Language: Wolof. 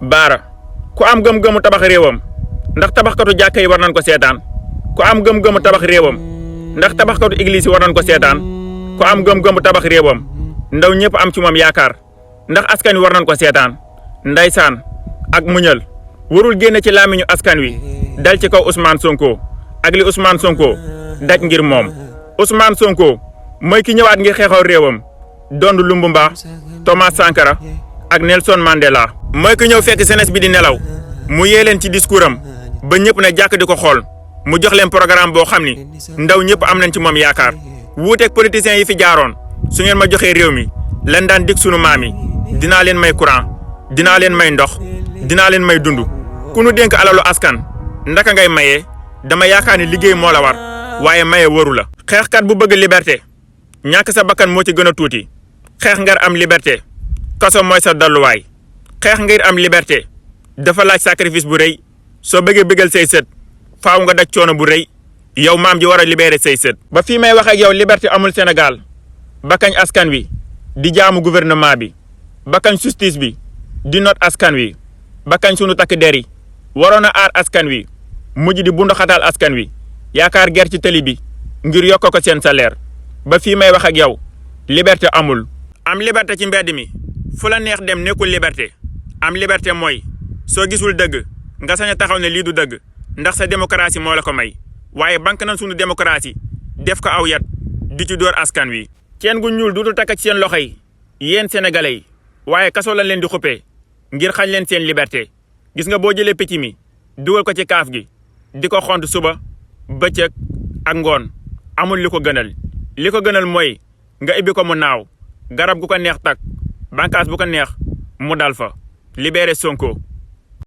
Baara ku am gëm-gëmu tabax réewam ndax tabaxkatu jàkka yi war nañ ko seetaan ku am gëm-gëmu tabax réewam ndax tabaxkatu église yi war nañ ko seetaan ku am gëm-gëmu tabax réewam ndaw ñëpp am ci moom yaakaar ndax askan wi war nañ ko seetaan ndaysaan ak muñal warul génne ci làmmiñu askan wi dal ci kaw Ousmane Sonko ak li Ousmane Sonko daj ngir moom Ousmane Sonko mooy ki ñëwaat ngir xeexaw réewam dondu Lumumba Thomas Sankara ak Nelson Mandela mooy ki ñëw fekk jeunesse bi di nelaw mu yee leen ci discours am ba ñëpp ne jàkk di ko xool mu jox leen programme boo xam ni ndaw ñëpp am nañ ci moom yaakaar wuuteeg politiciens yi fi jaaroon su ngeen ma joxee réew mi lan daan dig sunu maam yi dinaa leen may courant dinaa leen may ndox dinaa leen may dund ku nu dénk alalu askan ndaka ngay mayee dama yaakaar ni liggéey moo la war waaye maye waru la. xeexkat bu bëgg liberté ñàkk sa bakkan moo ci gën a tuuti xeex ngir am liberté kaso mooy sa dalluwaay xeex ngir am liberté dafa laaj sacrifice bu rëy soo bëggee bëggal say sët faaw nga daj coono bu rëy yow maam ji war a libéré say sët. ba fii may wax ak yow liberté amul Sénégal bakkañ askan wi di jaamu gouvernement bi bakkañ justice bi di not askan wi bakkañ sunu takk der yi waroon a aar askan wi mujj di bundu xataal askan wi yaakaar ger ci tëli bi ngir yokk ko seen salaire. ba fii may wax ak yow liberté amul. am liberté ci mbedd mi fu la neex dem nekkul liberté am liberté mooy soo gisul dëgg nga sañ a taxaw ne lii du dëgg ndax sa démocratie moo la ko may waaye bank nañ sunu démocratie def ko aw yat di ci dóor askan wi. ceen gu ñuul duutu takk ci seen loxo yi yéen sénégalais yi waaye kaso lañ leen di xuppee ngir xañ leen seen liberté gis nga boo jëlee picc mi dugal ko ci kaaf gi di ko xont suba bëccëg ak ngoon amul li ko gënal. li ko gënal mooy nga ibbi ko mu naaw garab gu ko neex tak bànqaas bu ko neex mu dal fa libéré Sonko.